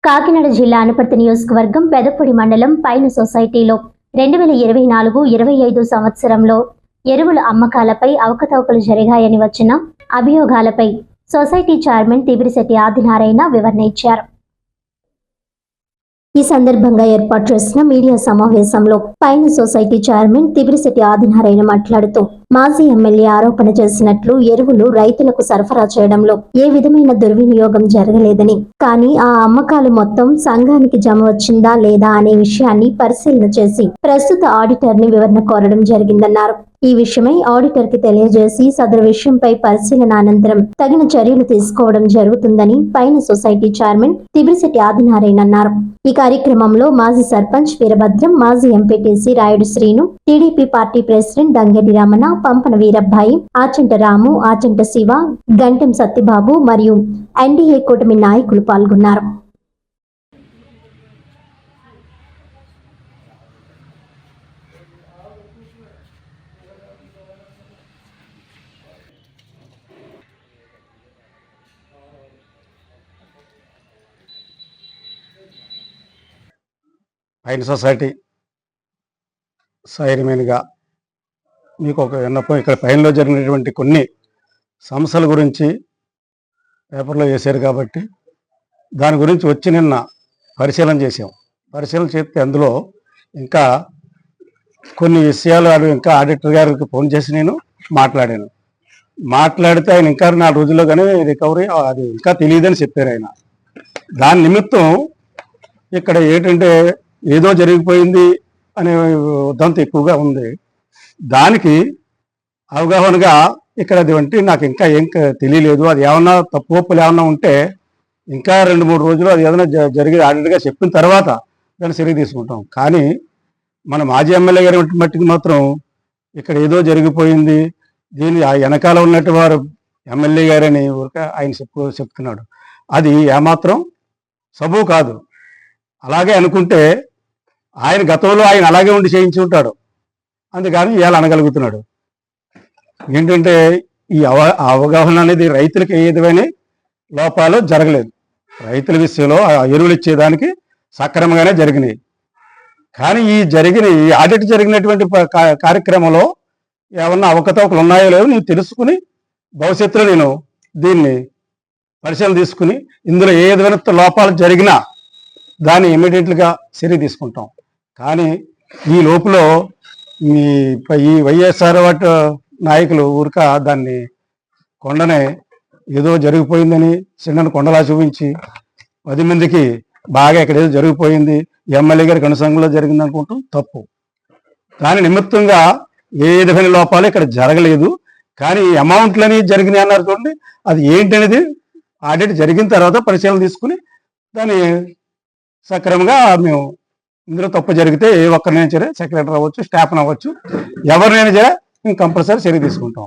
కాకినాడ జిల్లా అనపర్తి నియోజకవర్గం పెదపొడి మండలం పైన సొసైటీలో 2024-25 సంవత్సరంలో ఎరువుల అమ్మకాలపై అవకతవకలు జరిగాయని వచ్చిన అభియోగాలపై సొసైటీ చైర్మన్ తిబిరిశెట్టి ఆదినారాయణ వివరణ ఇచ్చారు. ఈ సందర్భంగా ఏర్పాటు చేసిన మీడియా సమావేశంలో పైన సొసైటీ చైర్మన్ తిబిరిశెట్టి ఆదినారాయణ మాట్లాడుతూ మాజీ ఎమ్మెల్యే ఆరోపణ చేసినట్లు ఎరువులు రైతులకు సరఫరా చేయడంలో ఏ విధమైన దుర్వినియోగం జరగలేదని, కానీ ఆ అమ్మకాలు మొత్తం సంఘానికి జమ వచ్చిందా లేదా అనే విషయాన్ని పరిశీలన చేసి ప్రస్తుత ఆడిటర్ ని వివరణ కోరడం జరిగిందన్నారు. ఈ విషయమై ఆడిటర్ కి తెలియజేసి సదరు విషయంపై పరిశీలన అనంతరం తగిన చర్యలు తీసుకోవడం జరుగుతుందని పైన సొసైటీ చైర్మన్ తిబిరిశెట్టి ఆదినారాయణ అన్నారు. ఈ కార్యక్రమంలో మాజీ సర్పంచ్ వీరభద్రం, మాజీ MPTC Rayudu Srinu, TDP party president Dangeti Ramana, Pampana Veerabbayi, Achanta Ramu, Achanta Siva, Gantem Satyababu మరియు ఎన్డీఏ కూటమి నాయకులు పాల్గొన్నారు. పైన సొసైటీ చైర్మన్గా మీకు ఒక విన్నపం. ఇక్కడ పైనలో జరిగినటువంటి కొన్ని సమస్యల గురించి పేపర్లో వేశారు కాబట్టి దాని గురించి వచ్చి నిన్న పరిశీలన చేసాం. పరిశీలన చేస్తే అందులో ఇంకా కొన్ని విషయాలు ఇంకా ఆడిటర్ గారికి ఫోన్ చేసి నేను మాట్లాడితే ఆయన ఇంకా 4 రోజుల్లో కానీ రికవరీ అది ఇంకా తెలియదని చెప్పారు ఆయన. దాని నిమిత్తం ఇక్కడ ఏంటంటే ఏదో జరిగిపోయింది అనే ఉదంతం ఎక్కువగా ఉంది. దానికి అవగాహనగా ఇక్కడ అది వంటి నాకు ఇంకా ఏం తెలియలేదు. అది ఏమన్నా తప్పు ఒప్పులు ఏమన్నా ఉంటే ఇంకా 2-3 రోజులు అది ఏదైనా జరిగి ఆడిట్గా చెప్పిన తర్వాత దాన్ని చర్య తీసుకుంటాం. కానీ మన మాజీ ఎమ్మెల్యే గారి మట్టికి మాత్రం ఇక్కడ ఏదో జరిగిపోయింది, దీని ఆ వెనకాల ఉన్నట్టు వారు ఎమ్మెల్యే గారని ఊరికే ఆయన చెప్తున్నాడు. అది ఏమాత్రం సబబు కాదు. అలాగే అనుకుంటే ఆయన గతంలో ఆయన అలాగే ఉండి చేయించి ఉంటాడు, అందుకని ఇవాళ అనగలుగుతున్నాడు. ఏంటంటే ఈ అవగాహన అనేది రైతులకు ఏ విధమైన లోపాలు జరగలేదు. రైతుల విషయంలో ఎరువులు ఇచ్చేదానికి సక్రమంగానే జరిగినాయి. కానీ ఈ ఆడిట్ జరిగినటువంటి కార్యక్రమంలో ఏమన్నా అవకతవకలు ఉన్నాయో లేవో నేను తెలుసుకుని భవిష్యత్తులో నేను దీన్ని పరిశీలన తీసుకుని ఇందులో ఏ విధమైన లోపాలు జరిగినా దాన్ని ఇమ్మీడియట్గా చర్య తీసుకుంటాం. కానీ ఈ లోపల ఈ వైఎస్ఆర్ నాయకులు ఊరిక దాన్ని కొండనే ఏదో జరిగిపోయిందని చిన్న కొండలా చూపించి 10 మందికి బాగా ఇక్కడ ఏదో జరిగిపోయింది, ఎమ్మెల్యే గారికి అనుసంగంలో జరిగింది అనుకుంటాం తప్పు. దాని నిమిత్తంగా ఏ విధమైన లోపాలు ఇక్కడ జరగలేదు. కానీ అమౌంట్లని జరిగినాయి అన్నారు చూడండి, అది ఏంటనేది ఆడిట్ జరిగిన తర్వాత పరిశీలన తీసుకుని దాన్ని సక్రమంగా మేము ఇందులో తప్పు జరిగితే ఏ ఒక్కరినైనా సరే, సెక్రటరీ అవ్వచ్చు, స్టాఫ్ అవ్వచ్చు, ఎవరినైనా సరే మేము కంపల్సరీ చర్య తీసుకుంటాం.